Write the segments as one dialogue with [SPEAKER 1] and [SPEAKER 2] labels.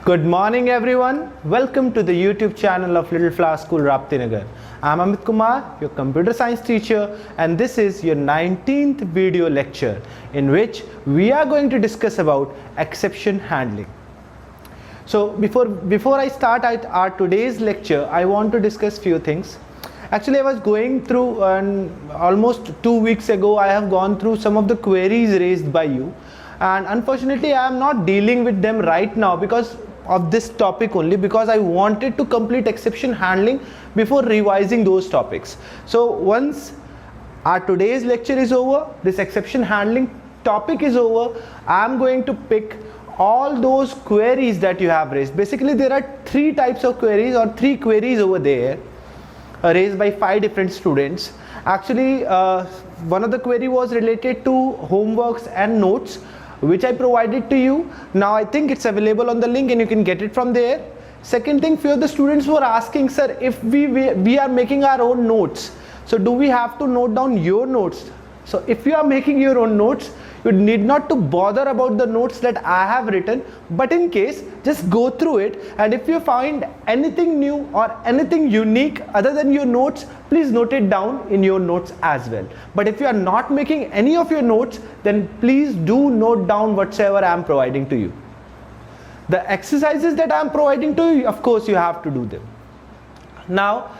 [SPEAKER 1] Good morning everyone. Welcome to the YouTube channel of Little Flower School Raptinagar. I am Amit Kumar, your computer science teacher, and this is your 19th video lecture in which we are going to discuss about exception handling. So before I start our today's lecture, I want to discuss few things. Actually, I was going through almost 2 weeks ago I have gone through some of the queries raised by you, and unfortunately I am not dealing with them right now because of this topic only, because I wanted to complete exception handling before revising those topics. So once our today's lecture is over, this exception handling topic is over, I am going to pick all those queries that you have raised. Basically there are 3 types of queries, or 3 queries over there raised by 5 different students. Actually one of the query was related to homeworks and notes, which I provided to you. Now I think it's available on the link and you can get it from there. Second thing, few of the students were asking, sir, if we are making our own notes, so do we have to note down your notes? So if you are making your own notes, you need not to bother about the notes that I have written, but in case, just go through it, and if you find anything new or anything unique other than your notes, please note it down in your notes as well. But if you are not making any of your notes, then please do note down whatsoever I am providing to you. The exercises that I am providing to you, of course you have to do them. Now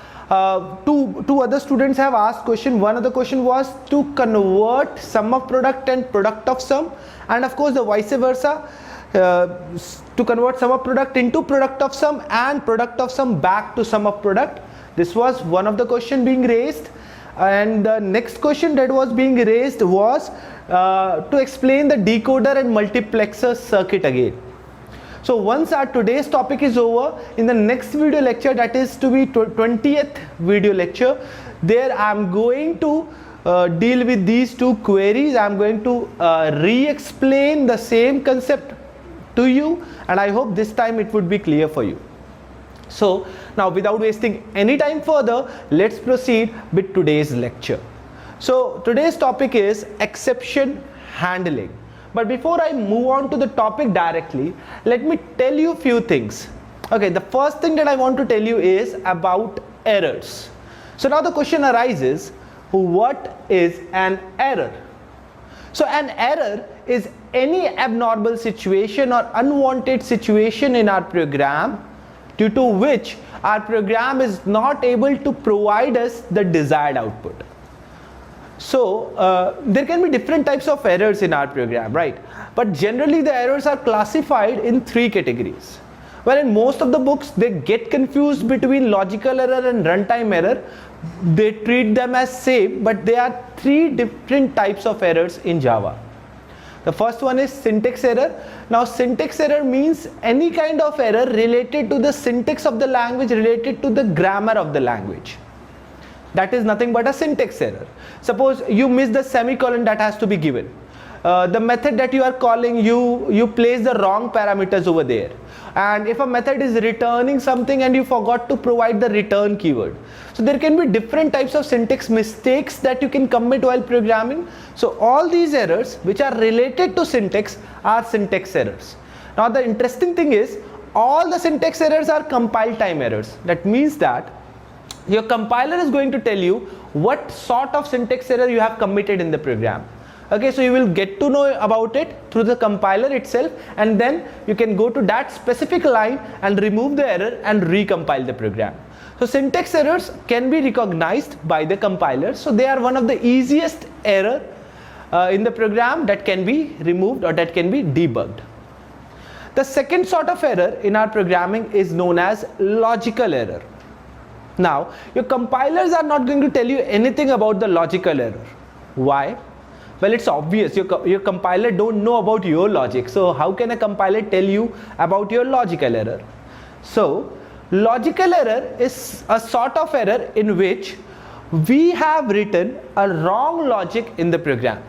[SPEAKER 1] two other students have asked question. One of the question was to convert sum of product and product of sum, and of course the vice versa, to convert sum of product into product of sum and product of sum back to sum of product. This was one of the question being raised, and the next question that was being raised was to explain the decoder and multiplexer circuit again. So once our today's topic is over, in the next video lecture, that is to be 20th video lecture, there I am going to deal with these 2 queries. I am going to re-explain the same concept to you, and I hope this time it would be clear for you. So now, without wasting any time further, let's proceed with today's lecture. So today's topic is exception handling. But before I move on to the topic directly, let me tell you a few things. Okay, the first thing that I want to tell you is about errors. So now the question arises, what is an error? So an error is any abnormal situation or unwanted situation in our program due to which our program is not able to provide us the desired output. So there can be different types of errors in our program, right? But generally the errors are classified in 3 categories. Well, in most of the books they get confused between logical error and runtime error. They treat them as same, but there are 3 different types of errors in Java. The first one is syntax error. Now syntax error means any kind of error related to the syntax of the language, related to the grammar of the language. That is nothing but a syntax error. Suppose you miss the semicolon that has to be given. The method that you are calling, you place the wrong parameters over there. And if a method is returning something and you forgot to provide the return keyword. So there can be different types of syntax mistakes that you can commit while programming. So all these errors which are related to syntax are syntax errors. Now the interesting thing is, all the syntax errors are compile time errors. That means that your compiler is going to tell you what sort of syntax error you have committed in the program. Okay, so you will get to know about it through the compiler itself, and then you can go to that specific line and remove the error and recompile the program. So syntax errors can be recognized by the compiler, so they are one of the easiest error in the program that can be removed or that can be debugged. The second sort of error in our programming is known as logical error. Now, your compilers are not going to tell you anything about the logical error. Why? Well, it's obvious, your compiler don't know about your logic. So how can a compiler tell you about your logical error? So logical error is a sort of error in which we have written a wrong logic in the program.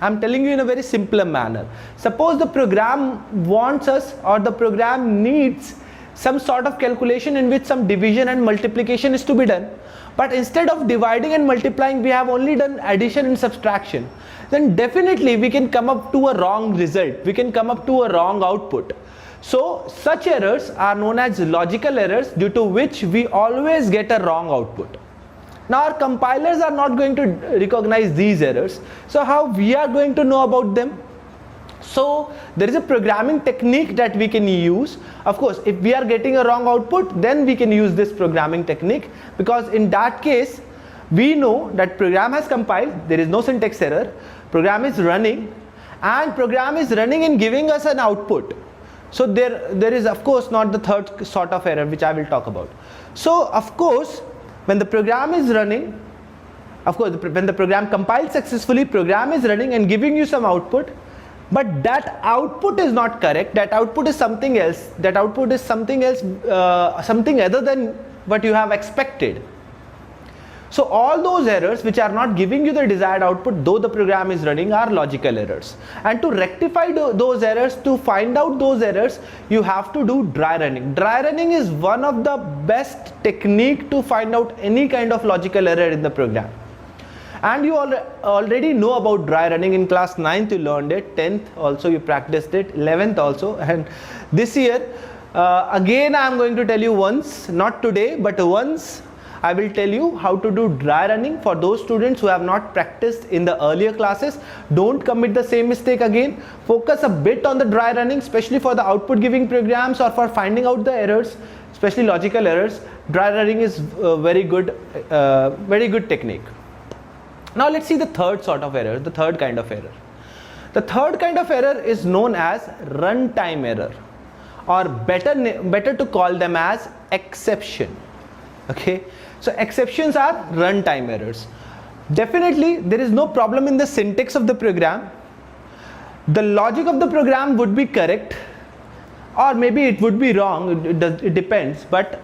[SPEAKER 1] I'm telling you in a very simpler manner. Suppose the program wants us, or the program needs some sort of calculation in which some division and multiplication is to be done, but instead of dividing and multiplying we have only done addition and subtraction, then definitely we can come up to a wrong result, we can come up to a wrong output. So such errors are known as logical errors, due to which we always get a wrong output. Now our compilers are not going to recognize these errors. So how we are going to know about them? So there is a programming technique that we can use. Of course, if we are getting a wrong output, then we can use this programming technique, because in that case we know that program has compiled, there is no syntax error, program is running, and program is running and giving us an output. So there is of course not the third sort of error which I will talk about. So of course when the program is running, of course when the program compiles successfully, program is running and giving you some output, but that output is not correct, that output is something else, that output is something else, something other than what you have expected. So all those errors which are not giving you the desired output though the program is running are logical errors. And to rectify those errors, to find out those errors, you have to do dry running. Dry running is one of the best technique to find out any kind of logical error in the program. And you already know about dry running. In class 9th you learned it, 10th also you practiced it, 11th also, and this year again I am going to tell you once, not today but once, I will tell you how to do dry running. For those students who have not practiced in the earlier classes, don't commit the same mistake again. Focus a bit on the dry running, especially for the output giving programs or for finding out the errors, especially logical errors. Dry running is very good technique. Now let's see the third sort of error, the third kind of error. The third kind of error is known as runtime error, or better to call them as exception. Okay, so exceptions are runtime errors. Definitely there is no problem in the syntax of the program. The logic of the program would be correct, or maybe it would be wrong, it depends. But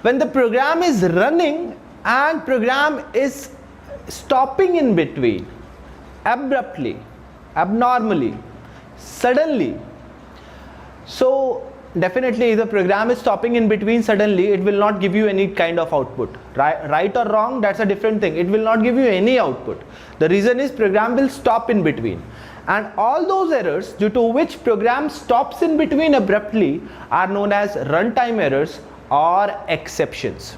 [SPEAKER 1] when the program is running and program is stopping in between, abruptly, abnormally, suddenly, so definitely if the program is stopping in between suddenly, it will not give you any kind of output. Right or wrong, that's a different thing. It will not give you any output. The reason is program will stop in between. And all those errors due to which program stops in between abruptly are known as runtime errors or exceptions.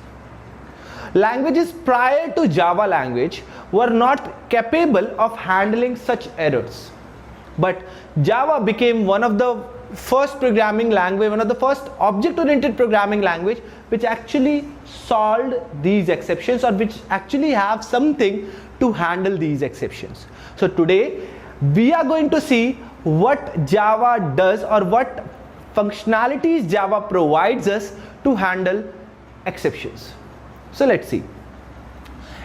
[SPEAKER 1] Languages prior to Java language were not capable of handling such errors. But Java became one of the first programming language, one of the first object-oriented programming language which actually solved these exceptions, or which actually have something to handle these exceptions. So today we are going to see what Java does, or what functionalities Java provides us to handle exceptions. So let's see.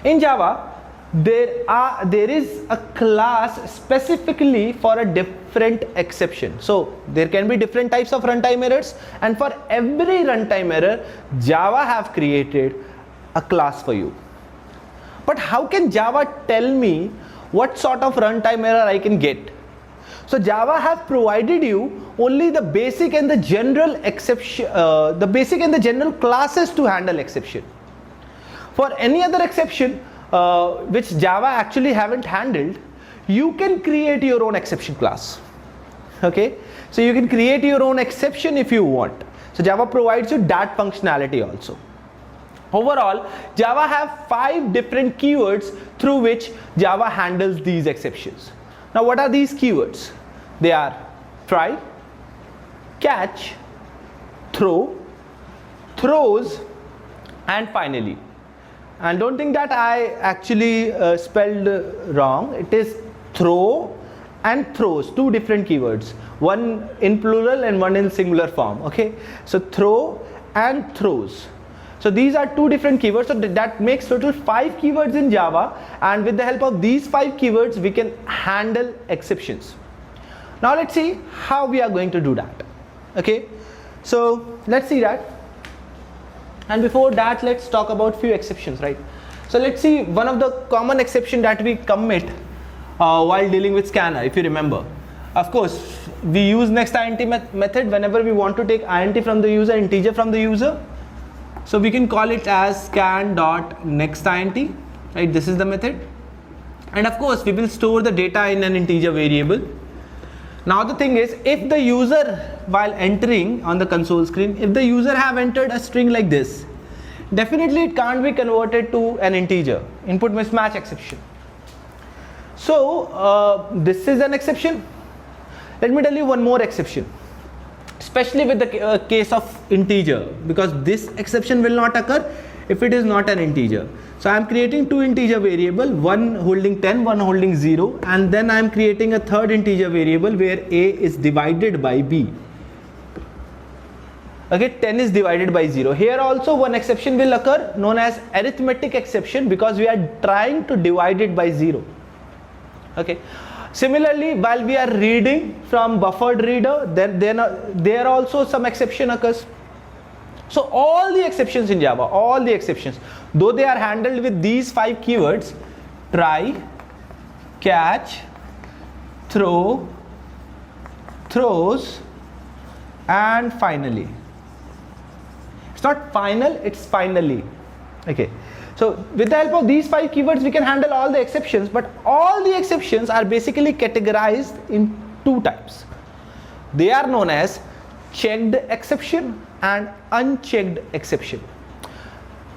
[SPEAKER 1] In Java there is a class specifically for a different exception. So there can be different types of runtime errors, and for every runtime error Java have created a class for you. But how can Java tell me what sort of runtime error I can get? So Java have provided you only the basic and the general exception, the basic and the general classes to handle exception. For any other exception which Java actually haven't handled, you can create your own exception class. Okay, so you can create your own exception if you want. So Java provides you that functionality also. Overall, Java have 5 different keywords through which Java handles these exceptions. Now what are these keywords? They are try, catch, throw, throws, and finally. And don't think that I actually spelled wrong. It is throw and throws, 2 different keywords, one in plural and one in singular form. Okay, so throw and throws. So these are 2 different keywords. So that makes total 5 keywords in Java, and with the help of these 5 keywords we can handle exceptions. Now let's see how we are going to do that. Okay, so let's see that. And before that, let's talk about few exceptions, right? So let's see one of the common exception that we commit while dealing with scanner, if you remember. Of course, we use nextInt method whenever we want to take int from the user, integer from the user. So we can call it as scan.nextInt, right? This is the method. And of course, we will store the data in an integer variable. Now the thing is, if the user, while entering on the console screen, if the user have entered a string like this, definitely it can't be converted to an integer. Input mismatch exception. So this is an exception. Let me tell you one more exception, especially with the case of integer, because this exception will not occur if it is not an integer. So I am creating two integer variable, one holding 10, one holding 0, and then I am creating a third integer variable where a is divided by b. Okay, 10 is divided by 0. Here also one exception will occur known as arithmetic exception, because we are trying to divide it by 0. Okay. Similarly, while we are reading from buffered reader, then there also some exception occurs. So all the exceptions in Java, all the exceptions, though they are handled with these 5 keywords: try, catch, throw, throws, and finally. It's not final, it's finally. Okay. So with the help of these 5 keywords, we can handle all the exceptions, but all the exceptions are basically categorized in 2 types. They are known as checked exception and unchecked exception.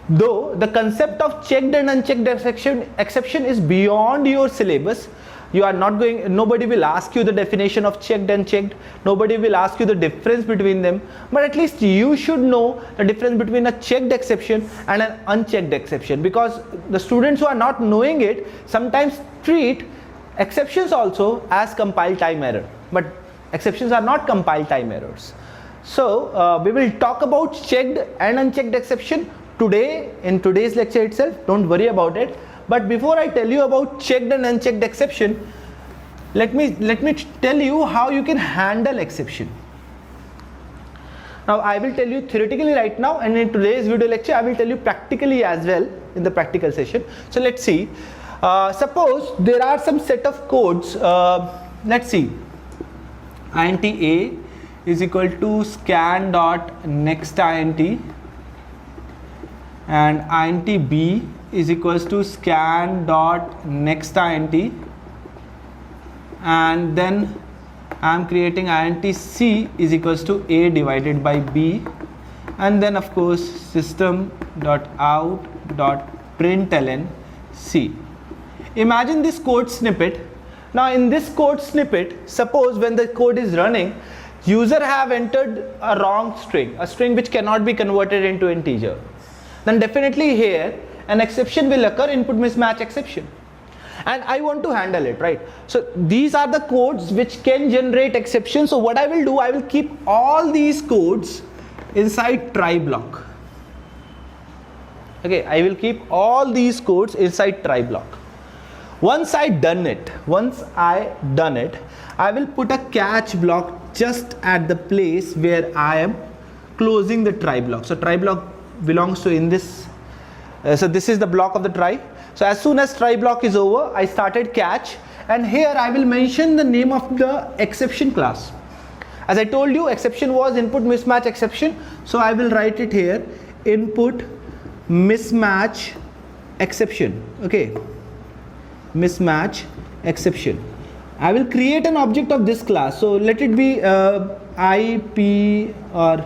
[SPEAKER 1] Though the concept of checked and unchecked exception is beyond your syllabus, you are not going, nobody will ask you the definition of checked and checked, nobody will ask you the difference between them, but at least you should know the difference between a checked exception and an unchecked exception, because the students who are not knowing it sometimes treat exceptions also as compile time error, but exceptions are not compile time errors. So we will talk about checked and unchecked exception today in today's lecture itself, don't worry about it. But before I tell you about checked and unchecked exception, let me tell you how you can handle exception. Now I will tell you theoretically right now, and in today's video lecture I will tell you practically as well in the practical session. So let's see. Suppose there are some set of codes. Let's see. Int a is equal to scan dot next int, and int b is equals to scan dot next int, and then I am creating int c is equals to a divided by b, and then of course system dot out dot println c. Imagine this code snippet. Now in this code snippet, suppose when the code is running, user have entered a wrong string, a string which cannot be converted into integer, then definitely here an exception will occur, input mismatch exception, and I want to handle it, right? So these are the codes which can generate exceptions. So what I will do, I will keep all these codes inside try block. Okay, I will keep all these codes inside try block. Once I done it, I will put a catch block just at the place where I am closing the try block. So try block belongs to in this. So this is the block of the try. So as soon as try block is over, I started catch, and here I will mention the name of the exception class. As I told you, exception was input mismatch exception. So I will write it here, input mismatch exception. Okay, mismatch exception. I will create an object of this class. So let it be IP or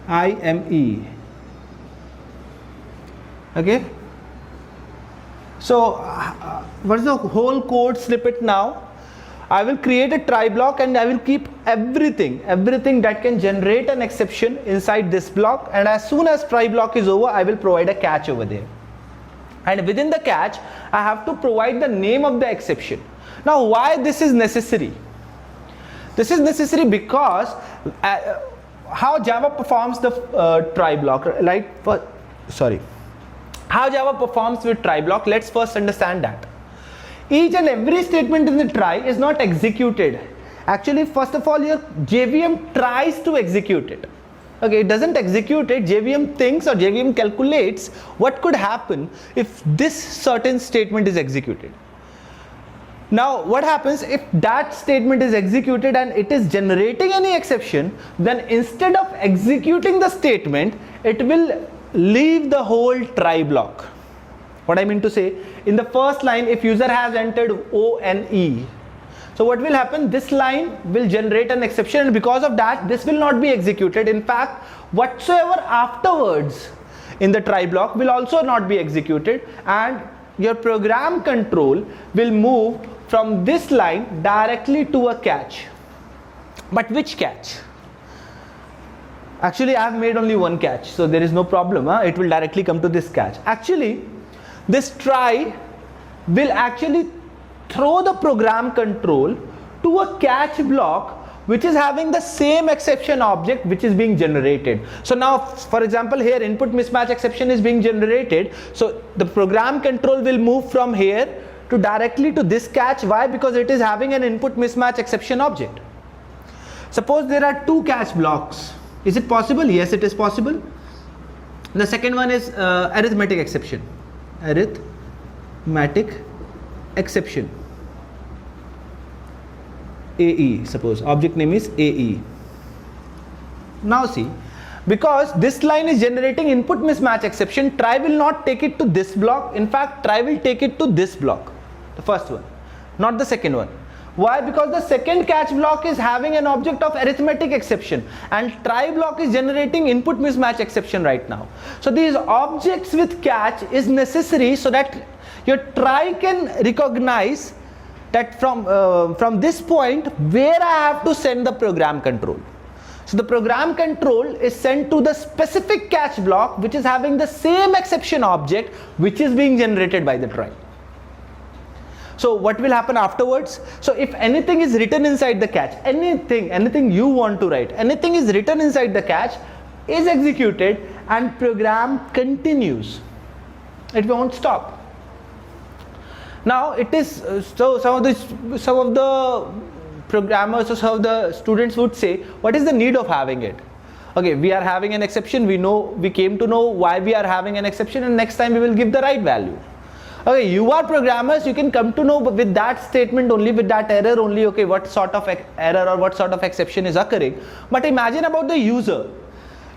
[SPEAKER 1] IME. Okay. So what is the whole code snippet now? I will create a try block, and I will keep everything that can generate an exception inside this block, and as soon as try block is over, I will provide a catch over there. And within the catch, I have to provide the name of the exception. Now why this is necessary? This is necessary because how Java performs the try block, right? How Java performs with try block, let's first understand that. Each and every statement in the try is not executed. Actually, first of all, your JVM tries to execute it. Okay, it doesn't execute it. JVM thinks or JVM calculates what could happen if this certain statement is executed. Now what happens if that statement is executed and it is generating any exception, then instead of executing the statement, it will leave the whole try block. What I mean to say, in the first line, if user has entered ONE, So what will happen, this line will generate an exception, and because of that this will not be executed. In fact, whatsoever afterwards in the try block will also not be executed, and your program control will move from this line directly to a catch. But which catch? Actually I have made only one catch, so there is no problem, it will directly come to this catch. Actually this try will actually throw the program control to a catch block which is having the same exception object which is being generated. So now for example here input mismatch exception is being generated, so the program control will move from here to directly to this catch. Why? Because it is having an input mismatch exception object. Suppose there are two catch blocks. Is it possible? Yes, it is possible. The second one is arithmetic exception. Arithmetic exception. AE, suppose object name is AE. Now see, because this line is generating input mismatch exception, try will not take it to this block. In fact, try will take it to this block, the first one, not the second one. Why? Because the second catch block is having an object of arithmetic exception, and try block is generating input mismatch exception right now. So these objects with catch is necessary so that your try can recognize that from this point where I have to send the program control. So the program control is sent to the specific catch block which is having the same exception object which is being generated by the try. So what will happen afterwards? So if anything is written inside the catch, anything you want to write, anything is written inside the catch is executed and program continues. It won't stop. Now it is so some of the programmers or some of the students would say, what is the need of having it? Okay, we are having an exception, we came to know why we are having an exception, and next time we will give the right value. Okay, you are programmers, you can come to know with that statement only, with that error only, okay, what sort of error or what sort of exception is occurring. But imagine about the user.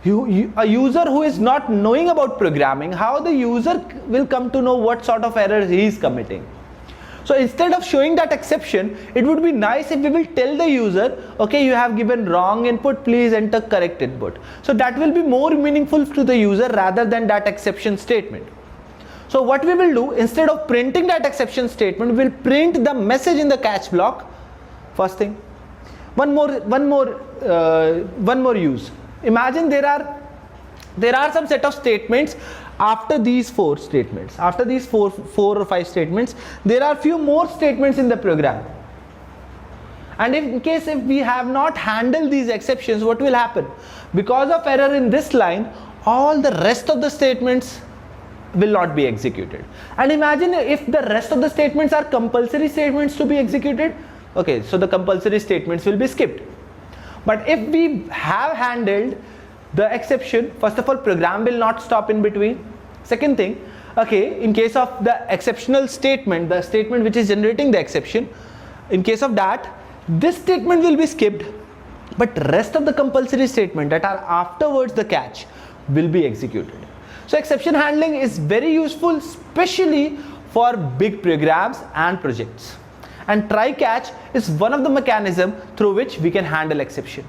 [SPEAKER 1] A user who is not knowing about programming, how the user will come to know what sort of errors he is committing? So instead of showing that exception, it would be nice if we will tell the user, okay, you have given wrong input, please enter correct input. So that will be more meaningful to the user rather than that exception statement. So what we will do, instead of printing that exception statement, we will print the message in the catch block. First thing. One more use. Imagine there are some set of statements after these four statements. After these four or five statements, there are few more statements in the program. And in case if we have not handled these exceptions, what will happen? Because of error in this line, all the rest of the statements will not be executed. And imagine if the rest of the statements are compulsory statements to be executed. Okay, so the compulsory statements will be skipped. But if we have handled the exception, first of all, program will not stop in between. Second thing, okay, in case of the exceptional statement, the statement which is generating the exception, in case of that, this statement will be skipped, but rest of the compulsory statement that are afterwards the catch will be executed. So exception handling is very useful, especially for big programs and projects. And try catch is one of the mechanisms through which we can handle exception.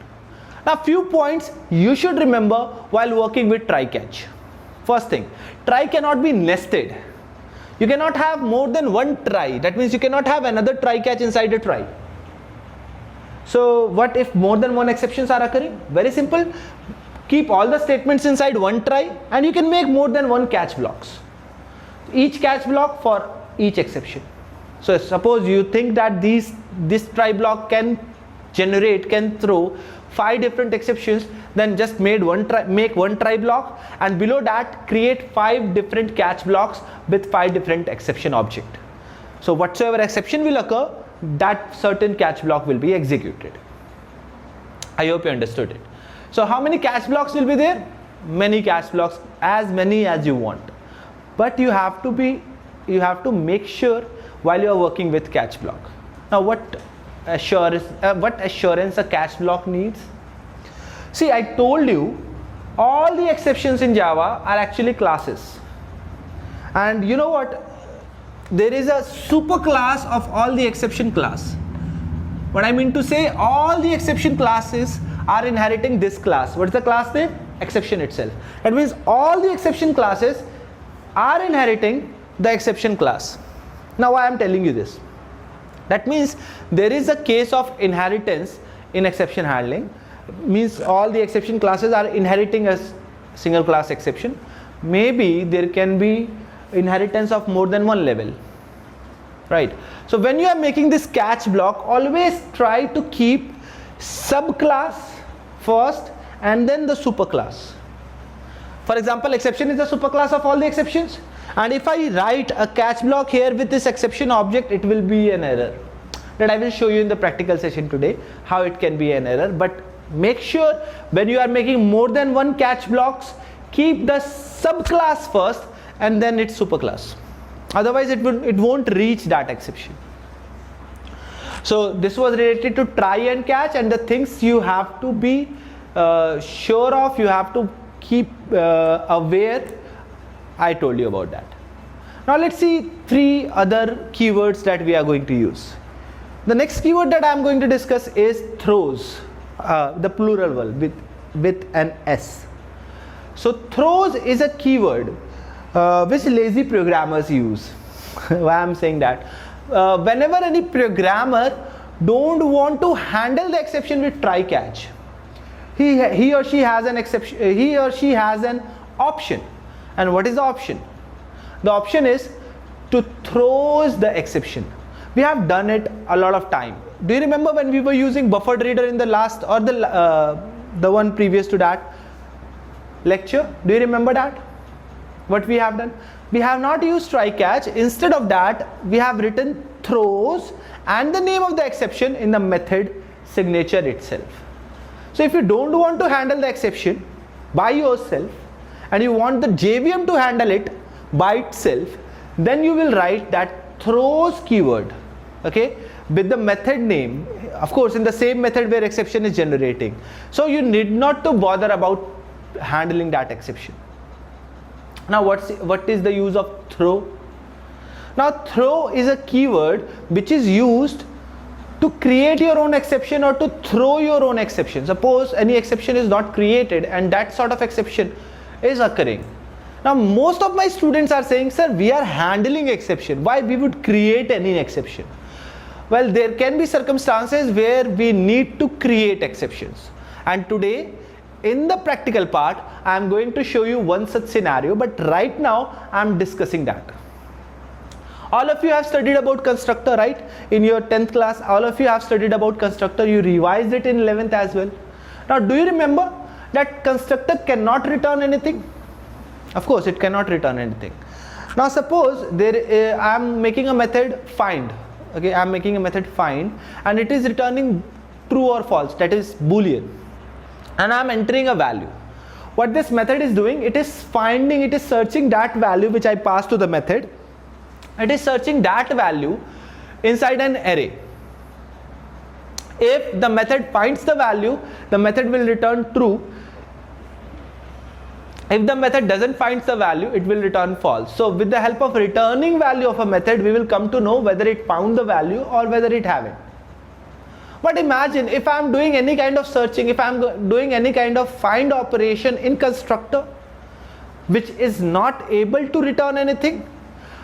[SPEAKER 1] Now few points you should remember while working with try catch. First thing, try cannot be nested. You cannot have more than one try. That means you cannot have another try catch inside a try. So what if more than one exceptions are occurring? Very simple. Keep all the statements inside one try and you can make more than one catch blocks. Each catch block for each exception. So suppose you think that this try block can throw 5 different exceptions, then just make one try block, and below that create 5 different catch blocks with 5 different exception object. So whatsoever exception will occur, that certain catch block will be executed. I hope you understood it. So how many catch blocks will be there? Many catch blocks, as many as you want. But you have to make sure while you are working with catch block. Now what assurance a catch block needs? See, I told you all the exceptions in Java are actually classes. And you know what? There is a super class of all the exception class. What I mean to say, all the exception classes are inheriting this class. What is the class name? Exception itself. That means all the exception classes are inheriting the exception class. Now why I am telling you this? That means there is a case of inheritance in exception handling. Means all the exception classes are inheriting a single class exception. Maybe there can be inheritance of more than one level, right? So when you are making this catch block, always try to keep subclass first and then the superclass. For example, exception is the superclass of all the exceptions, and if I write a catch block here with this exception object, it will be an error. That I will show you in the practical session today how it can be an error. But make sure when you are making more than one catch blocks, keep the subclass first and then its superclass. Otherwise it won't reach that exception. So this was related to try and catch, and the things you have to be sure of, you have to keep aware. I told you about that. Now let's see 3 other keywords that we are going to use. The next keyword that I am going to discuss is throws, the plural one with an S. So throws is a keyword which lazy programmers use. Why I am saying that? Whenever any programmer don't want to handle the exception with try catch, he or she has an exception. He or she has an option. And what is the option? The option is to throws the exception. We have done it a lot of time. Do you remember when we were using buffered reader in the last or the one previous to that lecture? Do you remember that? What we have done? We have not used try catch. Instead of that, we have written throws and the name of the exception in the method signature itself. So if you don't want to handle the exception by yourself and you want the JVM to handle it by itself, then you will write that throws keyword, okay, with the method name, of course in the same method where exception is generating. So you need not to bother about handling that exception. Now what is the use of throw? Now throw is a keyword which is used to create your own exception or to throw your own exception. Suppose any exception is not created and that sort of exception is occurring. Now most of my students are saying, sir, we are handling exception. Why we would create any exception? Well, there can be circumstances where we need to create exceptions. And today in the practical part, I am going to show you one such scenario, but right now I am discussing that. All of you have studied about constructor, right? In your 10th class, all of you have studied about constructor. You revised it in 11th as well. Now, do you remember that constructor cannot return anything? Of course, it cannot return anything. Now, suppose I am making a method find. Okay, I am making a method find, and it is returning true or false. That is Boolean, and I am entering a value. What this method is doing, it is finding, it is searching that value which I passed to the method. It is searching that value inside an array. If the method finds the value, the method will return true. If the method doesn't find the value, it will return false. So with the help of returning value of a method, we will come to know whether it found the value or whether it haven't. But imagine if I am doing any kind of searching, if I am doing any kind of find operation in constructor which is not able to return anything,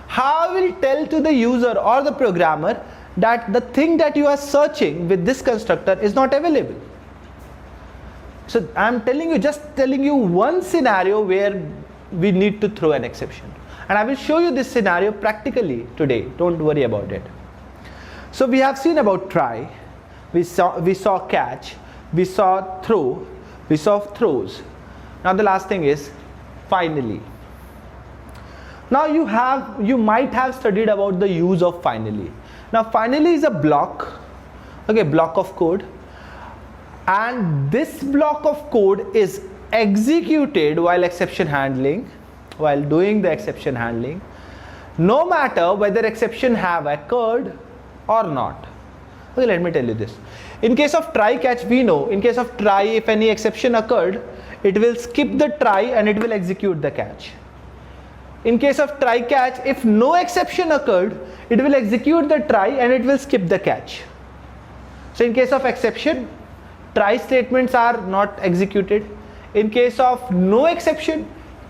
[SPEAKER 1] how will tell to the user or the programmer that the thing that you are searching with this constructor is not available? So I am just telling you one scenario where we need to throw an exception, and I will show you this scenario practically today. Don't worry about it. So we have seen about try, we saw catch, we saw throw, we saw throws. Now the last thing is finally. Now you might have studied about the use of finally. Now finally is a block, okay, block of code, and this block of code is executed while exception handling, while doing the exception handling, no matter whether exception have occurred or not. Okay, let me tell you this. In case of try catch, we know in case of try, if any exception occurred, it will skip the try and it will execute the catch. In case of try catch, if no exception occurred, it will execute the try and it will skip the catch. So in case of exception, try statements are not executed. In case of no exception,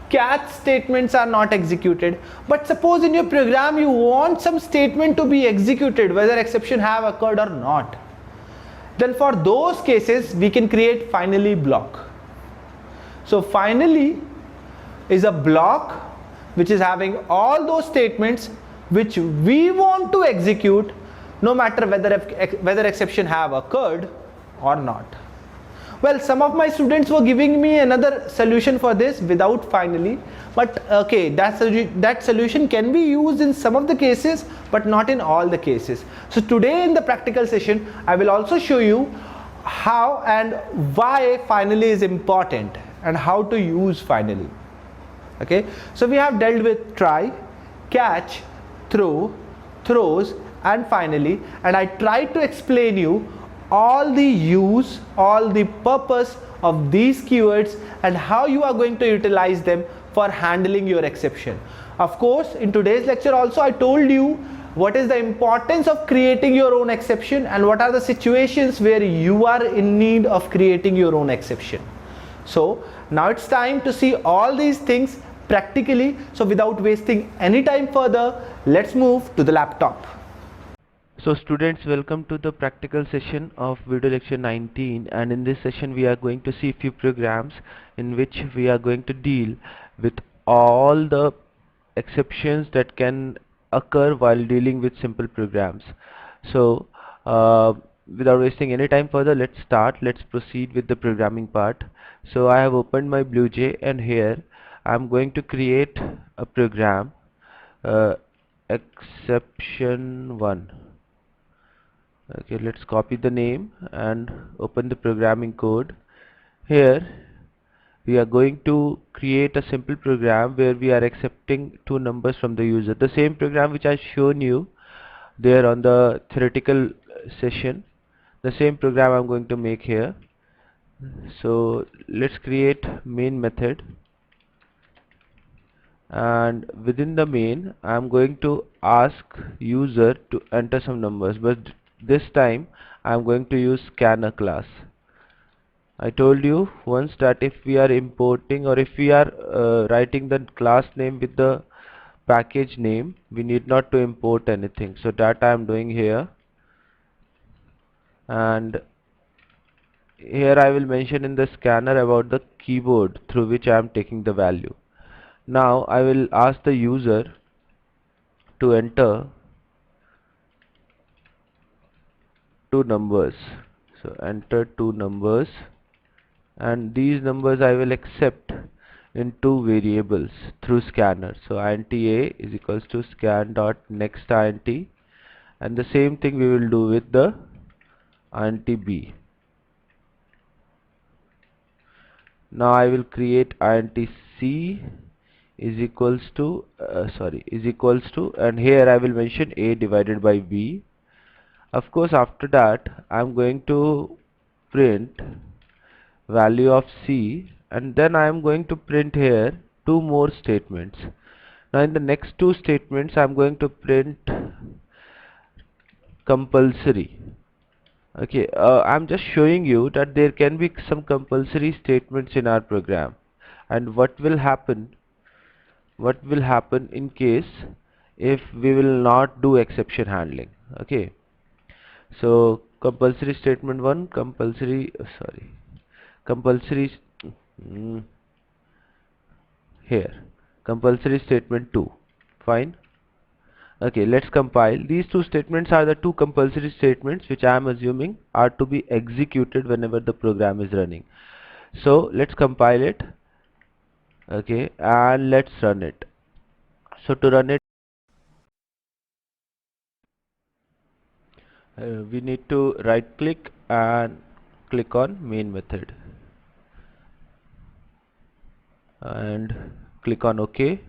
[SPEAKER 1] catch statements are not executed. But suppose in your program you want some statement to be executed whether exception have occurred or not, then for those cases we can create finally block. So finally is a block which is having all those statements which we want to execute no matter whether exception have occurred or not. Well, some of my students were giving me another solution for this without finally, but okay, that solution can be used in some of the cases but not in all the cases. So today in the practical session I will also show you how and why finally is important and how to use finally. Okay, so we have dealt with try, catch, throw, throws and finally, and I tried to explain you all the use, all the purpose of these keywords and how you are going to utilize them for handling your exception. Of course, in today's lecture also I told you what is the importance of creating your own exception and what are the situations where you are in need of creating your own exception. So now it's time to see all these things practically. So without wasting any time further, let's move to the laptop.
[SPEAKER 2] So students, welcome to the practical session of video lecture 19, and in this session we are going to see few programs in which we are going to deal with all the exceptions that can occur while dealing with simple programs. So without wasting any time further, let's proceed with the programming part. So I have opened my BlueJ and here I am going to create a program, exception 1. Okay, let's copy the name and open the programming code. Here we are going to create a simple program where we are accepting two numbers from the user, the same program which I shown you there on the theoretical session. The same program I'm going to make here. So let's create main method, and within the main I'm going to ask user to enter some numbers, but this time I'm going to use scanner class. I told you once that if we are importing or if we are writing the class name with the package name, we need not to import anything. So that I am doing here, and here I will mention in the scanner about the keyboard through which I am taking the value. Now I will ask the user to enter two numbers. So enter two numbers, and these numbers I will accept in two variables through scanner. So int a is equals to scan dot next int, and the same thing we will do with the int b. Now I will create int c is equals to and here I will mention a divided by b. Of course, after that I am going to print value of c, and then I am going to print here two more statements. Now in the next two statements I am going to print compulsory. Okay, I'm just showing you that there can be some compulsory statements in our program, and what will happen in case if we will not do exception handling. Okay, so compulsory statement 1, compulsory here compulsory statement 2. Fine. Okay, let's compile. These two statements are the two compulsory statements which I am assuming are to be executed whenever the program is running. So let's compile it. Okay, and let's run it. So to run it, we need to right click and click on main method and click on OK.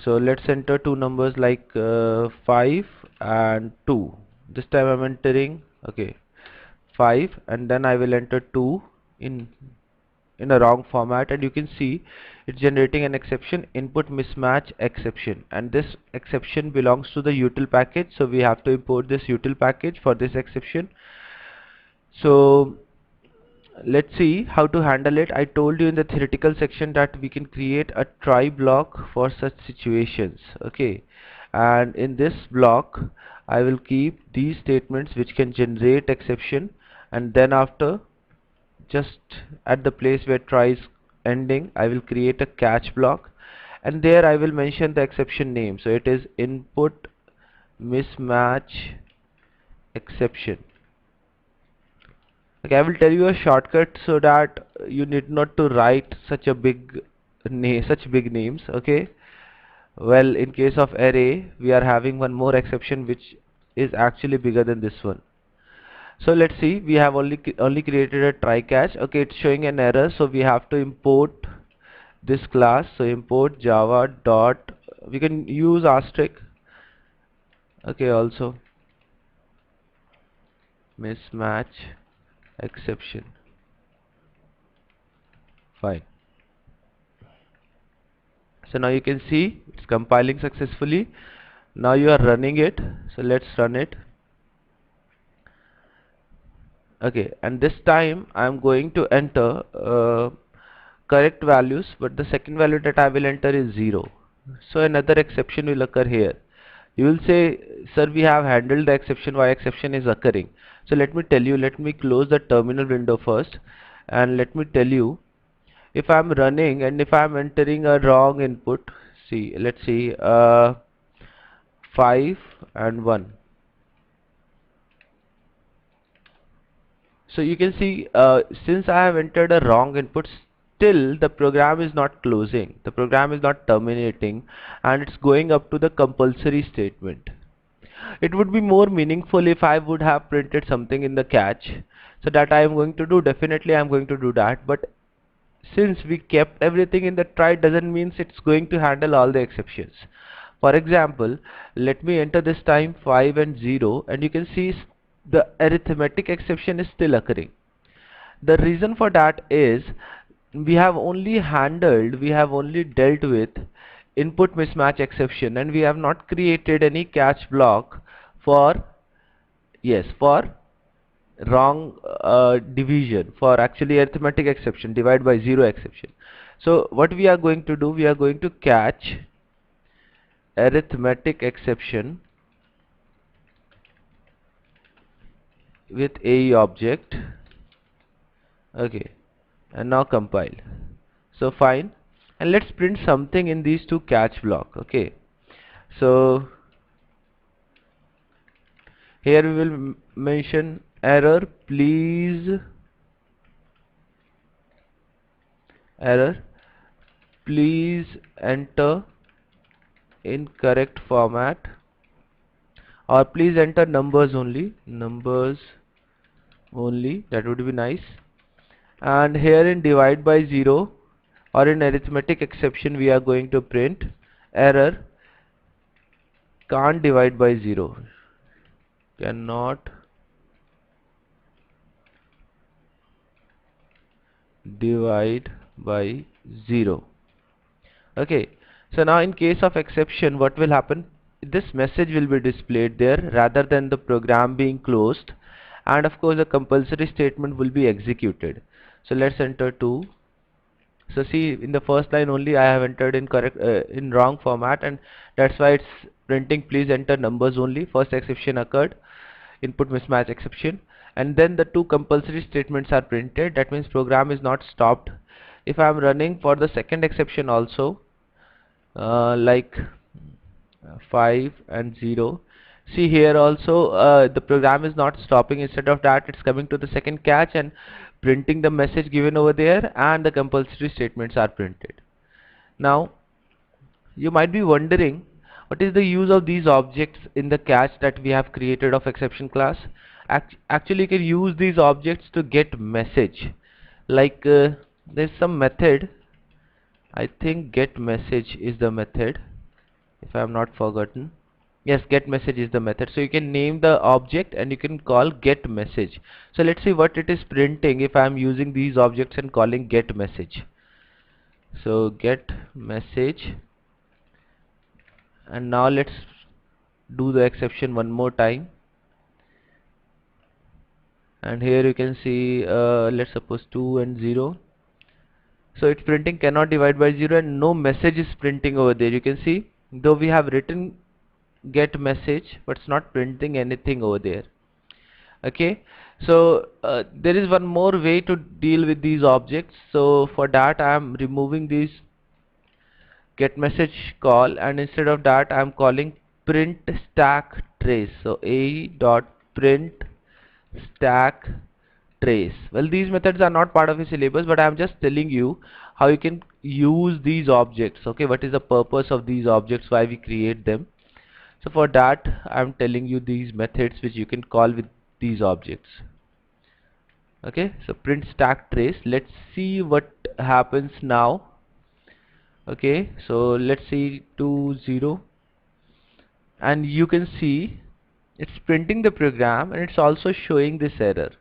[SPEAKER 2] So let's enter two numbers like 5 and 2. This time I'm entering 5, and then I will enter 2 in a wrong format, and you can see it's generating an exception, input mismatch exception, and this exception belongs to the util package, so we have to import this util package for this exception. So let's see how to handle it. I told you in the theoretical section that we can create a try block for such situations. Okay, and in this block I will keep these statements which can generate exception, and then after, just at the place where try is ending, I will create a catch block, and there I will mention the exception name. So it is input mismatch exception. Okay, I will tell you a shortcut so that you need not to write such a such big names. Okay. Well, in case of array, we are having one more exception which is actually bigger than this one. So let's see. We have only created a try catch. Okay, it's showing an error, so we have to import this class. So import Java dot. We can use asterisk. Okay, also mismatch exception. Fine. So now you can see it's compiling successfully. Now you are running it, so let's run it. Okay, and this time I'm going to enter correct values, but the second value that I will enter is 0. So another exception will occur here. You will say, sir, we have handled the exception, why exception is occurring? So let me tell you, let me close the terminal window first, and let me tell you, if I'm running and if I'm entering a wrong input, see, let's see, 5 and 1. So you can see, since I have entered a wrong input, still the program is not closing, the program is not terminating, and it's going up to the compulsory statement. It would be more meaningful if I would have printed something in the catch. So that I am going to do, definitely I am going to do that, but since we kept everything in the try, doesn't mean it's going to handle all the exceptions. For example, let me enter this time 5 and 0, and you can see the arithmetic exception is still occurring. The reason for that is we have only dealt with input mismatch exception, and we have not created any catch block for, yes, for wrong division, for actually arithmetic exception, divide by 0 exception. So what we are going to do, we are going to catch arithmetic exception with AE object. Okay, and now compile. So fine, and let's print something in these two catch block. Okay, so here we will mention error, error, please enter in correct format, or please enter numbers only, that would be nice. And here in divide by 0 or in arithmetic exception, we are going to print error, can't divide by 0, cannot divide by 0. Okay, so now in case of exception, what will happen? This message will be displayed there rather than the program being closed, and of course the compulsory statement will be executed. So let's enter 2. So see, in the first line only I have entered in in wrong format, and that's why it's printing please enter numbers only. First exception occurred, input mismatch exception, and then the two compulsory statements are printed. That means program is not stopped. If I am running for the second exception also, like 5 and 0, see here also the program is not stopping. Instead of that, it's coming to the second catch and printing the message given over there, and the compulsory statements are printed. Now you might be wondering, what is the use of these objects in the catch that we have created of exception class? Actually you can use these objects to get message, like there's some method, I think get message is the method, if I am not forgotten. Yes, get message is the method. So you can name the object and you can call get message. So let's see what it is printing if I am using these objects and calling get message. So get message, and now let's do the exception one more time. and here you can see let's suppose 2 and 0. So it's printing cannot divide by 0, and no message is printing over there. You can see, though we have written get message, but it's not printing anything over there. Okay, so there is one more way to deal with these objects. So for that I am removing these get message call, and instead of that I am calling print stack trace. So a dot print stack trace. Well, these methods are not part of the syllabus, but I am just telling you how you can use these objects. Okay, what is the purpose of these objects, why we create them. So for that I am telling you these methods which you can call with these objects. Okay, so print stack trace. Let's see what happens now. Okay, so let's see 2 0, and you can see it's printing the program and it's also showing this error.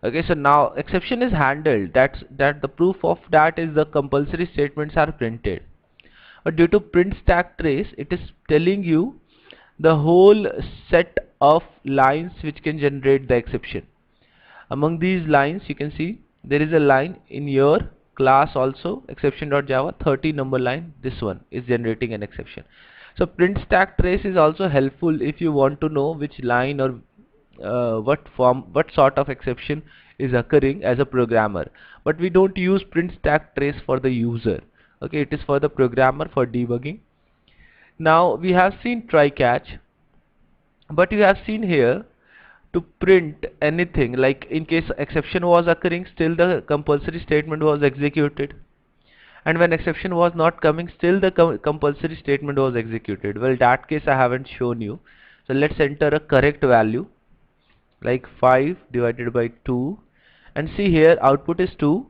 [SPEAKER 2] Okay, so now exception is handled. That the proof of that is the compulsory statements are printed. But due to print stack trace, it is telling you the whole set of lines which can generate the exception. Among these lines, you can see there is a line in your class also, exception.java 30 number line. This one is generating an exception. So print stack trace is also helpful if you want to know which line or what sort of exception is occurring as a programmer. But we don't use print stack trace for the user. Okay, it is for the programmer for debugging. Now we have seen try catch, but you have seen here to print anything, like in case exception was occurring, still the compulsory statement was executed, and when exception was not coming, still the compulsory statement was executed. Well, that case I haven't shown you. So let's enter a correct value like 5 divided by 2, and see here output is 2,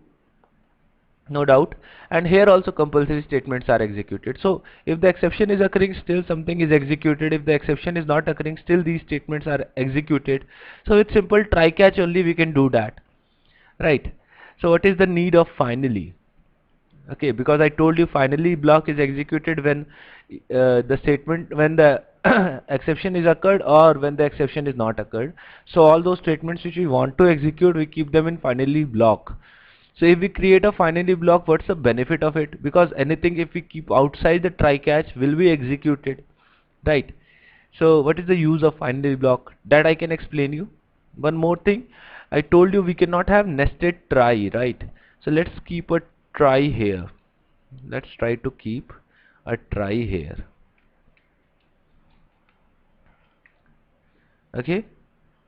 [SPEAKER 2] no doubt, and here also compulsory statements are executed. So if the exception is occurring, still something is executed. If the exception is not occurring, still these statements are executed. So with simple try catch only we can do that, right? So what is the need of finally? Okay, because I told you finally block is executed when the statement, when the exception is occurred or when the exception is not occurred. So all those statements which we want to execute, we keep them in finally block. So if we create a finally block, what's the benefit of it? Because anything if we keep outside the try catch will be executed, right? So what is the use of finally block? That I can explain you. One more thing, I told you we cannot have nested try, right? So let's keep a try here. Let's try to keep a try here. Okay,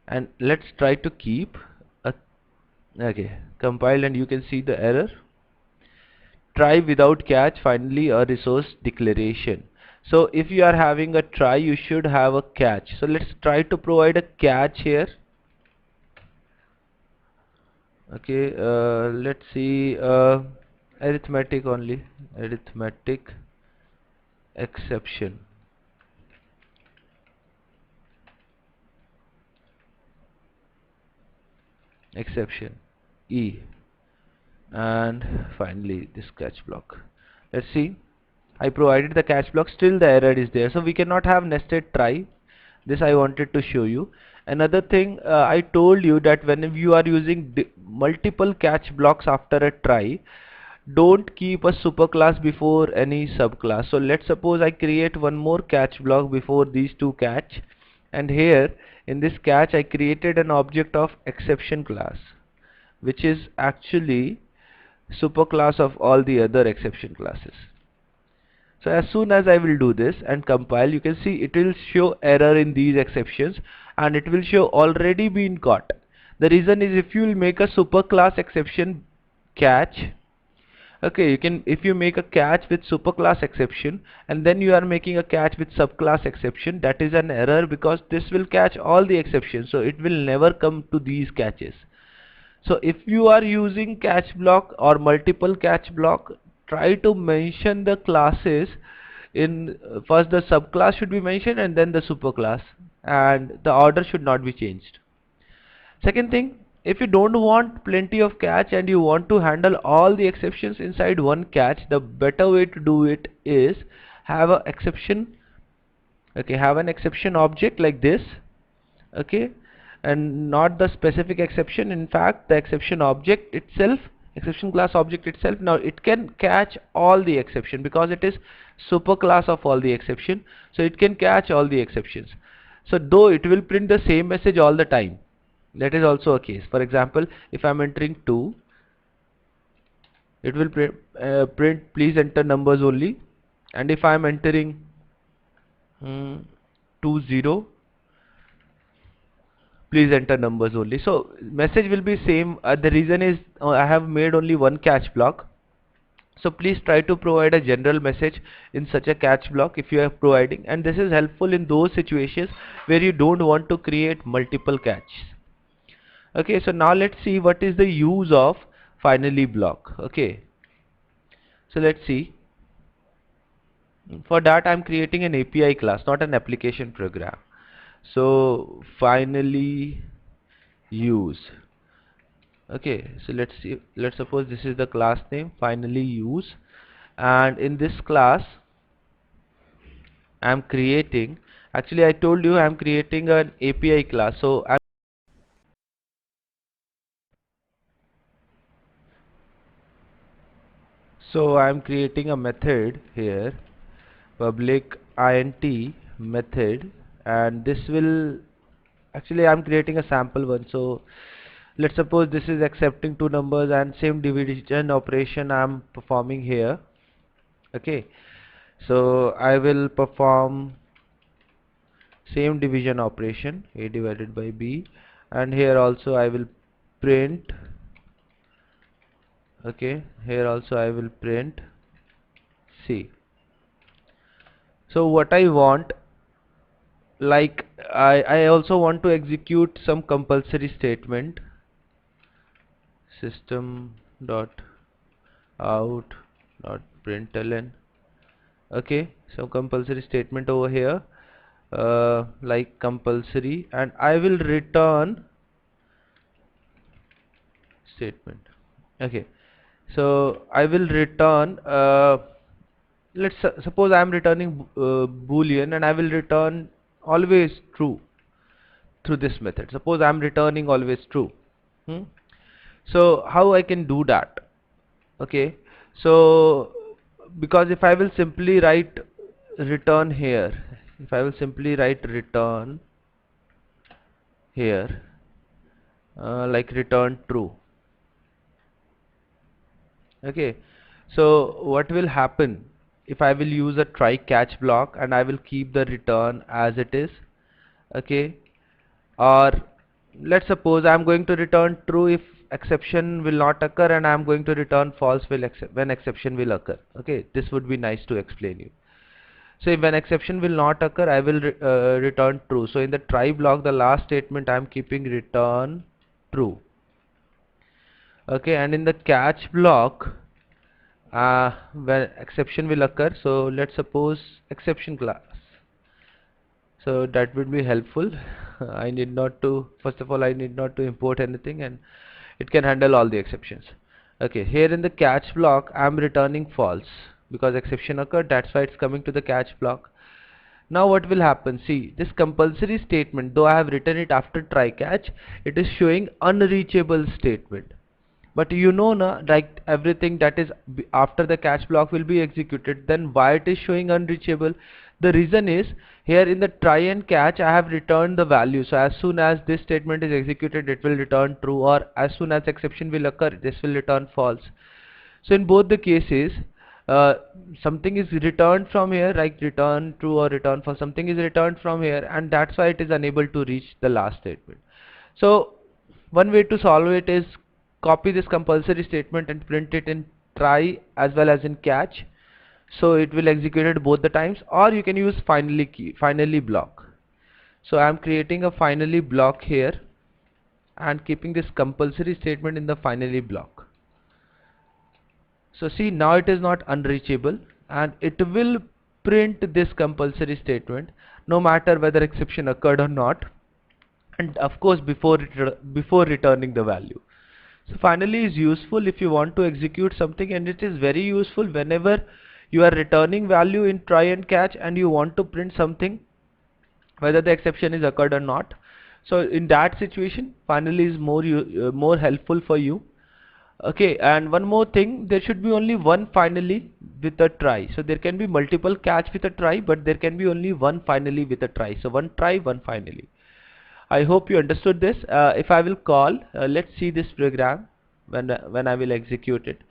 [SPEAKER 2] and let's try to keep a, okay, compile, and you can see the error. Try without catch, finally a resource declaration. So if you are having a try, you should have a catch. So let's try to provide a catch here. Okay, let's see, arithmetic only, arithmetic exception. Exception E, and finally this catch block. Let's see, I provided the catch block, still the error is there. So we cannot have nested try. This I wanted to show you. Another thing, I told you that when you are using multiple catch blocks after a try, don't keep a superclass before any subclass. So let's suppose I create one more catch block before these two catch, and here in this catch I created an object of exception class, which is actually superclass of all the other exception classes. So as soon as I will do this and compile, you can see it will show error in these exceptions, and it will show already been caught. The reason is if you will make a superclass exception catch, okay, you can, if you make a catch with superclass exception and then you are making a catch with subclass exception, that is an error, because this will catch all the exceptions, so it will never come to these catches. So if you are using catch block or multiple catch block, try to mention the classes in first the subclass should be mentioned and then the superclass, and the order should not be changed. Second thing, if you don't want plenty of catch and you want to handle all the exceptions inside one catch, the better way to do it is have a exception, okay, have an exception object like this, okay, and not the specific exception. In fact, the exception object itself, exception class object itself, now it can catch all the exception because it is super class of all the exception, so it can catch all the exceptions. So though it will print the same message all the time, that is also a case. For example, if I'm entering 2, it will print please enter numbers only, and if I'm entering 2 0, please enter numbers only. So message will be same. The reason is I have made only one catch block. So please try to provide a general message in such a catch block if you are providing, and this is helpful in those situations where you don't want to create multiple catches. Okay, so now let's see what is the use of finally block. Okay, so let's see. For that I'm creating an API class, not an application program. So finally use. Okay, so let's see, let's suppose this is the class name, finally use, and in this class I'm creating, actually I told you I'm creating an API class, so I'm creating a method here, public int method, and this will, actually I'm creating a sample one. So let's suppose this is accepting two numbers and same division operation I'm performing here. Okay, so I will perform same division operation, a divided by b, and here also I will print. Okay, here also I will print c. So what I want, like I also want to execute some compulsory statement, system dot out dot println. Okay, so compulsory statement over here, like compulsory, and I will return statement. Okay, so I will return, let's suppose I am returning boolean, and I will return always true through this method. Suppose I am returning always true. So how I can do that? Okay, so because if I will simply write return here, if I will simply write return here, like return true. Okay, so what will happen if I will use a try catch block and I will keep the return as it is? Okay, or let's suppose I'm going to return true if exception will not occur, and I'm going to return false when exception will occur. Okay, this would be nice to explain you. So if an exception will not occur, I will return true. So in the try block, the last statement I'm keeping return true. Okay, and in the catch block, when exception will occur, so let's suppose exception class. So that would be helpful. I need not to, first of all, I need not to import anything, and it can handle all the exceptions. Okay, here in the catch block, I'm returning false because exception occurred. That's why it's coming to the catch block. Now what will happen? See, this compulsory statement, though I have written it after try catch, it is showing unreachable statement. But you know na, like everything that is after the catch block will be executed, then why it is showing unreachable? The reason is, here in the try and catch I have returned the value, so as soon as this statement is executed it will return true, or as soon as exception will occur this will return false. So in both the cases, something is returned from here, like return true or return false, something is returned from here, and that's why it is unable to reach the last statement. So one way to solve it is copy this compulsory statement and print it in try as well as in catch, so it will execute it both the times, or you can use finally block. So I am creating a finally block here and keeping this compulsory statement in the finally block. So see, now it is not unreachable, and it will print this compulsory statement no matter whether exception occurred or not, and of course before returning the value. So finally is useful if you want to execute something, and it is very useful whenever you are returning value in try and catch and you want to print something whether the exception is occurred or not. So in that situation, finally is more helpful for you. Okay, and one more thing, there should be only one finally with a try. So there can be multiple catch with a try, but there can be only one finally with a try. So one try, one finally. I hope you understood this. If I will call, let's see this program when I will execute it.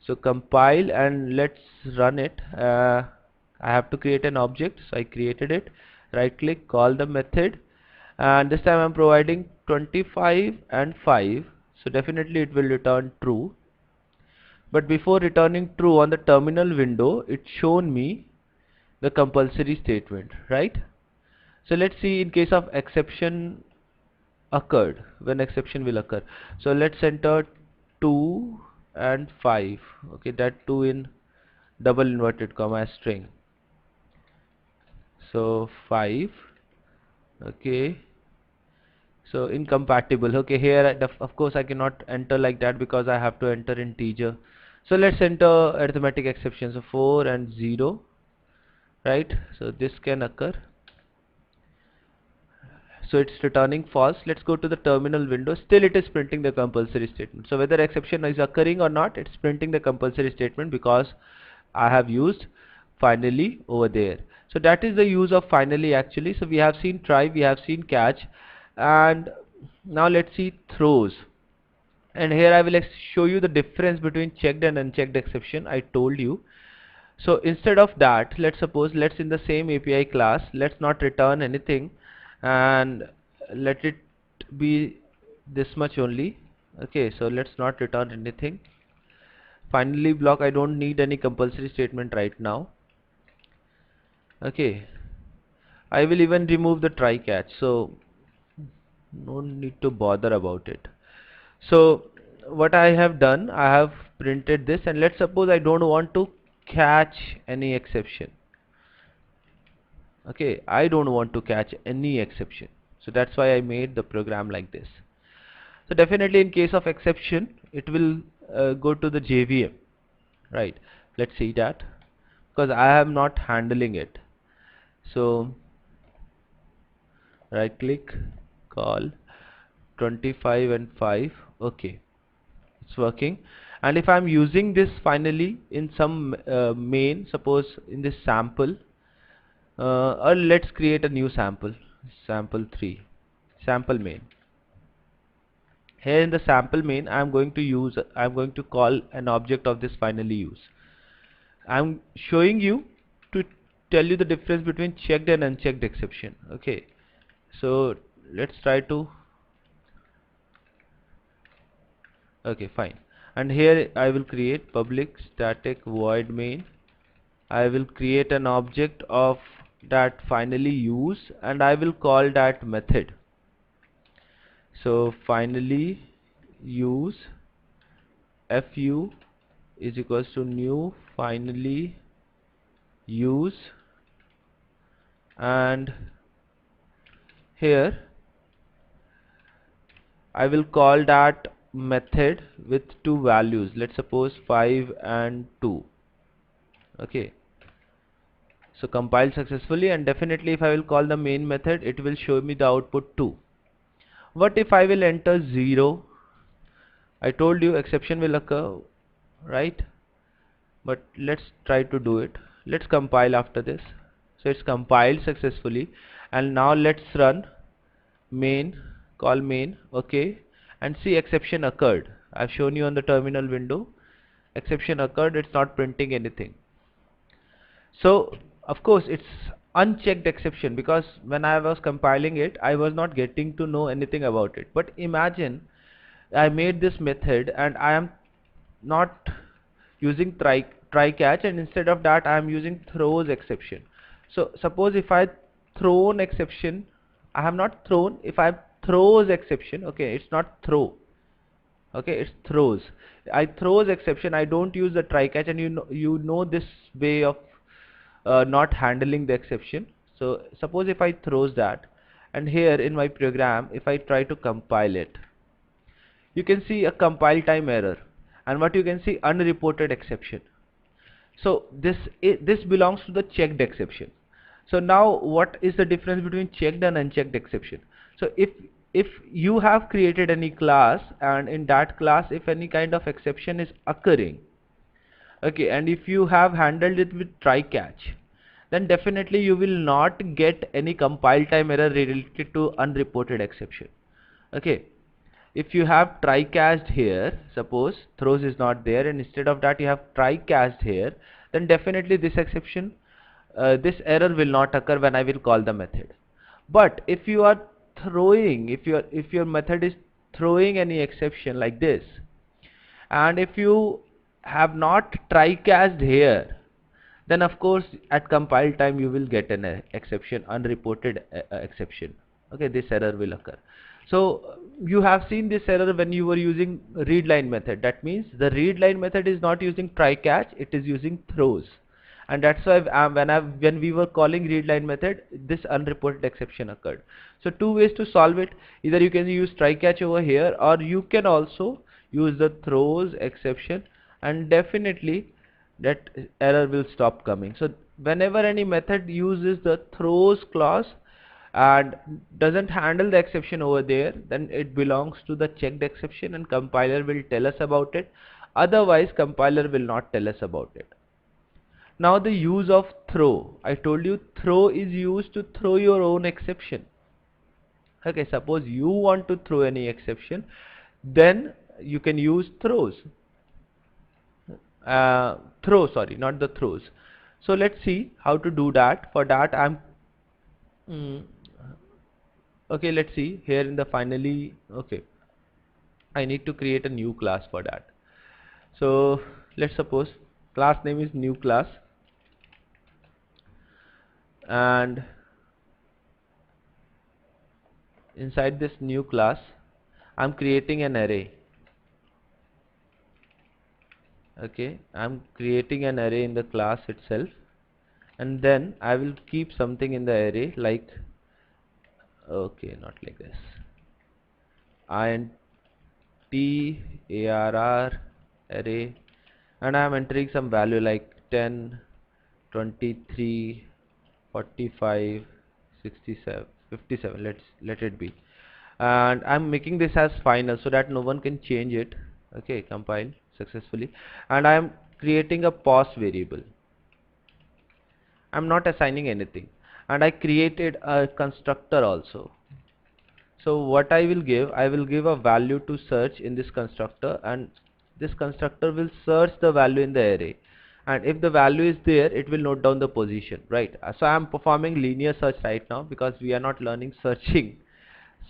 [SPEAKER 2] So compile and let's run it. I have to create an object, so I created it. Right click, call the method, and this time I'm providing 25 and 5. So definitely it will return true. But before returning true on the terminal window, it's shown me the compulsory statement, right? So let's see in case of exception occurred, when exception will occur. So let's enter 2 and 5. Okay, that 2 in double inverted comma string. So 5. Okay, so incompatible. Okay, here of course I cannot enter like that because I have to enter integer. So let's enter arithmetic exception. So 4 and 0, right? So this can occur. So it's returning false. Let's go to the terminal window. Still it is printing the compulsory statement. So whether exception is occurring or not, it's printing the compulsory statement because I have used finally over there. So that is the use of finally actually. So we have seen try, we have seen catch, and now let's see throws. And here I will show you the difference between checked and unchecked exception. I told you. So instead of that, let's in the same API class, let's not return anything and let it be this much only. Okay, so let's not return anything. Finally block, I don't need any compulsory statement right now. Okay, I will even remove the try catch, so no need to bother about it. So what I have done, I have printed this, and let's suppose I don't want to catch any exception. Okay, I don't want to catch any exception, so that's why I made the program like this. So definitely in case of exception, it will go to the JVM, right? Let's see that, because I am not handling it. So right click, call 25 and 5. Okay, it's working. And if I'm using this finally in some main, suppose in this sample, or let's create a new sample, sample 3, sample main. Here in the sample main, I'm going to call an object of this finally use. I'm showing you to tell you the difference between checked and unchecked exception. Okay, so let's try to, okay, fine. And here I will create public static void main. I will create an object of that finally use, and I will call that method. So finally use fu is equals to new finally use, and here I will call that method with two values. Let's suppose 5 and 2. Okay, so compile successfully, and definitely if I will call the main method, it will show me the output 2. What if I will enter 0? I told you exception will occur, right? But let's try to do it. Let's compile after this. So it's compiled successfully, and now let's run main, call main. Okay, and see exception occurred. I've shown you on the terminal window, exception occurred. It's not printing anything. So of course it's unchecked exception, because when I was compiling it, I was not getting to know anything about it. But imagine I made this method and I am not using try catch, and instead of that I am using throws exception. So suppose if I thrown exception, I have not thrown, if I throws exception, okay, it's not throw, okay, it's throws. I throws exception, I don't use the try catch, and you know this way of not handling the exception. So suppose if I throws that, and here in my program if I try to compile it, you can see a compile time error, and what you can see, unreported exception. So this belongs to the checked exception. So now what is the difference between checked and unchecked exception? So if if you have created any class, and in that class if any kind of exception is occurring, okay, and if you have handled it with try catch, then definitely you will not get any compile time error related to unreported exception. Okay, if you have try cached here, suppose throws is not there and instead of that you have try cached here, then definitely this exception, this error will not occur when I will call the method. But if you are throwing, if your method is throwing any exception like this, and if you have not try cached here, then of course at compile time you will get an exception, unreported exception. Okay, this error will occur. So you have seen this error when you were using read line method. That means the read line method is not using try catch, it is using throws, and that's why when we were calling read line method, this unreported exception occurred. So two ways to solve it: either you can use try catch over here, or you can also use the throws exception, and definitely that error will stop coming. So whenever any method uses the throws clause and doesn't handle the exception over there, then it belongs to the checked exception and compiler will tell us about it. Otherwise compiler will not tell us about it. Now the use of throw, I told you throw is used to throw your own exception. Okay, suppose you want to throw any exception, then you can use throws. Sorry, not the throws. So let's see how to do that. For that okay, let's see here in the finally. Okay, I need to create a new class for that. So let's suppose class name is new class, and inside this new class I'm creating an array. Okay, I'm creating an array in the class itself, and then I will keep something in the array like, okay, not like this, int arr array, and I am entering some value like 10, 23, 45, 67, 57, let it be, and I'm making this as final so that no one can change it. Okay, compile successfully, and I am creating a pos variable. I'm not assigning anything, and I created a constructor also. So what I will give a value to search in this constructor, and this constructor will search the value in the array, and if the value is there it will note down the position, right? So I am performing linear search right now because we are not learning searching.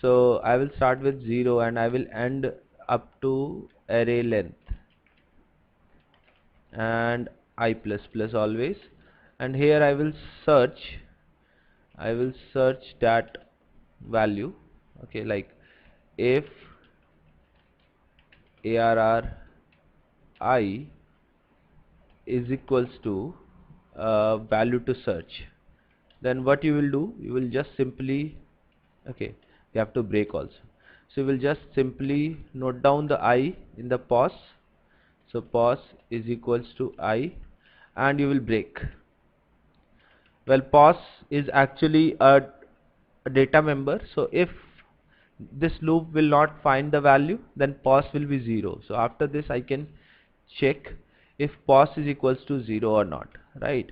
[SPEAKER 2] So I will start with 0 and I will end up to array length and I plus plus always, and here I will search that value. Okay, like if arr I is equals to value to search, then what you will do, you will just simply, okay, you have to break also, so you will just simply note down the I in the pos. So pos is equals to I, and you will break. Well, pos is actually a data member, so if this loop will not find the value, then pos will be 0. So after this I can check if pos is equals to 0 or not, right?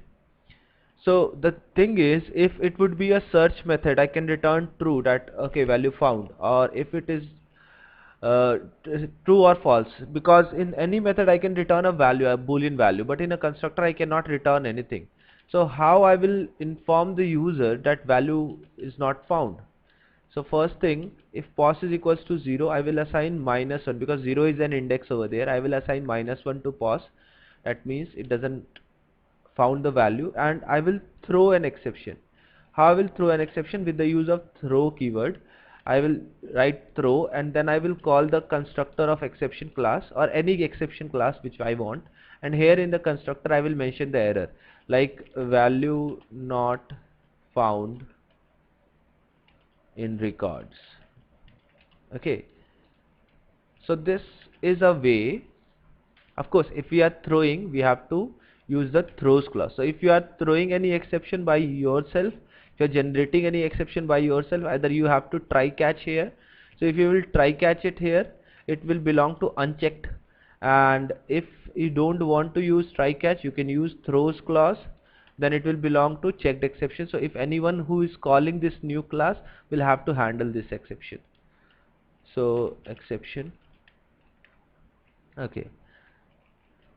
[SPEAKER 2] So the thing is, if it would be a search method, I can return true, that okay, value found, or if it is true or false, because in any method I can return a value, a boolean value, but in a constructor I cannot return anything. So how I will inform the user that value is not found? So first thing, if pos is equals to 0, I will assign -1, because 0 is an index over there. I will assign -1 to pos. That means it doesn't found the value, and I will throw an exception. How I will throw an exception? With the use of throw keyword. I will write throw, and then I will call the constructor of exception class, or any exception class which I want, and here in the constructor I will mention the error like value not found in records. Okay, so this is a way. Of course, if we are throwing, we have to use the throws clause. So if you are throwing any exception by yourself, if you are generating any exception by yourself, either you have to try catch here, So if you will try catch it here, it will belong to unchecked, and if you don't want to use try catch, you can use throws clause, then it will belong to checked exception. So if anyone who is calling this new class will have to handle this exception. So exception, okay,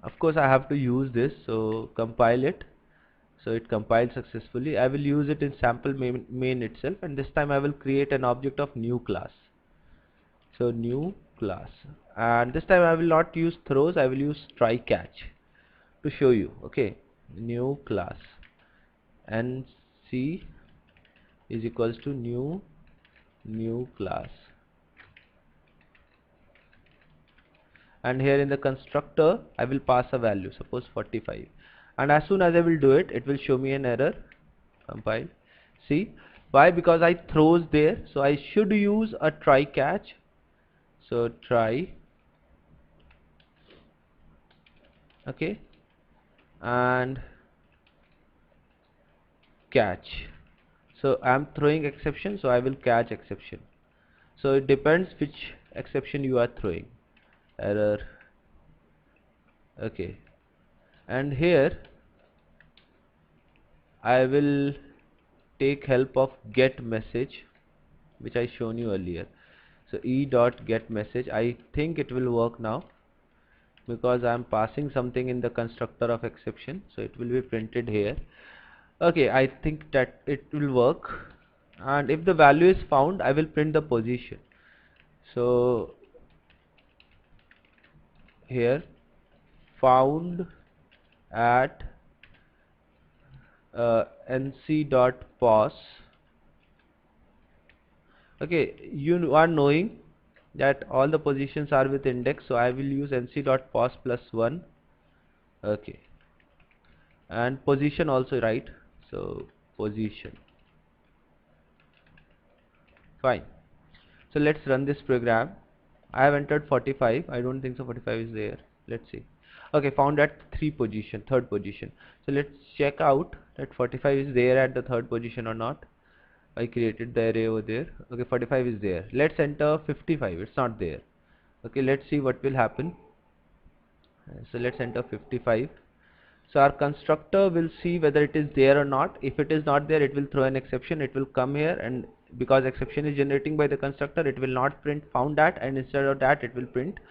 [SPEAKER 2] of course I have to use this, so compile it. So it compiled successfully. I will use it in sample main itself, and this time I will create an object of new class. So new class, and this time I will not use throws, I will use try catch to show you. Okay, new class, nc is equals to new class, and here in the constructor I will pass a value, suppose 45, and as soon as I will do it, it will show me an error. Compile. See why? Because I throws there, so I should use a try catch. So try, okay, and catch. So I am throwing exception, so I will catch exception. So it depends which exception you are throwing. Error, okay, and here I will take help of get message, which I shown you earlier. So e dot get message, I think it will work now, because I am passing something in the constructor of exception, so it will be printed here. Okay, I think that it will work, and if the value is found, I will print the position. So here found at nc dot pos. Okay, you are knowing that all the positions are with index, so I will use nc dot pos plus 1. Okay, and position also, right? So position, fine. So let's run this program. I have entered 45. I don't think so 45 is there. Let's see. Okay, found at third position. So let's check out that 45 is there at the third position or not. I created the array over there. Okay, 45 is there. Let's enter 55. It's not there. Okay, let's see what will happen. So let's enter 55. So our constructor will see whether it is there or not. If it is not there, it will throw an exception. It will come here, and because exception is generating by the constructor, it will not print found at, and instead of that it will print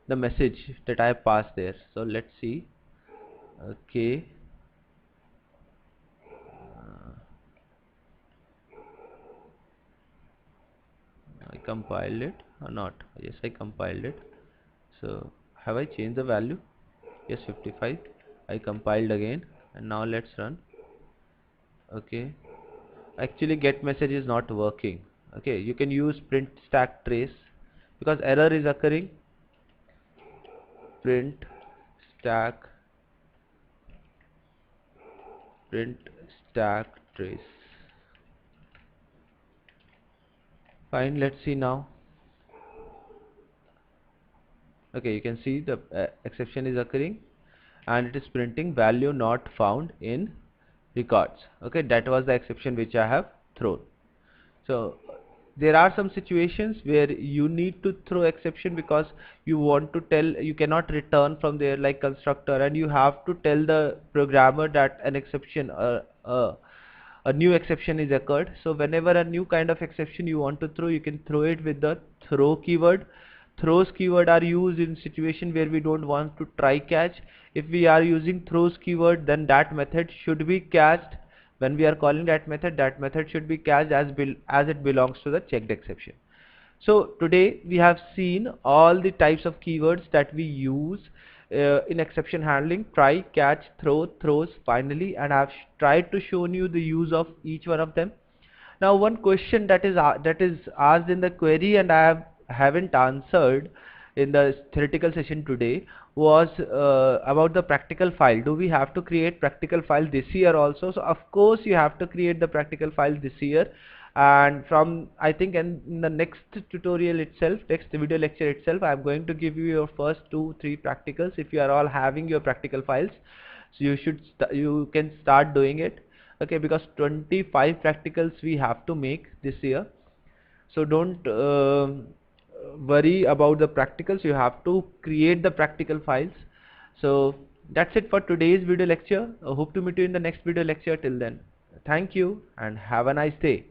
[SPEAKER 2] the message that I have passed there. So let's see. Okay, I compiled it or not? Yes, I compiled it. So have I changed the value? Yes, 55. I compiled again, and now let's run. Okay, actually get message is not working. Okay, you can use print stack trace, because error is occurring. Print stack trace. Fine, let's see now. Okay, you can see the exception is occurring, and it is printing value not found in records. Okay, that was the exception which I have thrown. So there are some situations where you need to throw exception, because you want to tell, you cannot return from there like constructor, and you have to tell the programmer that an exception, a new exception is occurred. So whenever a new kind of exception you want to throw, you can throw it with the throw keyword. Throws keyword are used in situation where we don't want to try catch. If we are using throws keyword, then that method should be catched. When we are calling that method should be catched as it belongs to the checked exception. So today we have seen all the types of keywords that we use in exception handling: try, catch, throw, throws, finally, and I have tried to show you the use of each one of them. Now one question that is asked in the query, and haven't answered in the theoretical session today, was about the practical file. Do we have to create practical file this year also? So of course you have to create the practical file this year, and from, I think, in the next tutorial itself, next video lecture itself, I am going to give you your first 2-3 practicals. If you are all having your practical files, so you can start doing it. Okay, because 25 practicals we have to make this year. So don't worry about the practicals. You have to create the practical files. So that's it for today's video lecture. I hope to meet you in the next video lecture. Till then, thank you and have a nice day.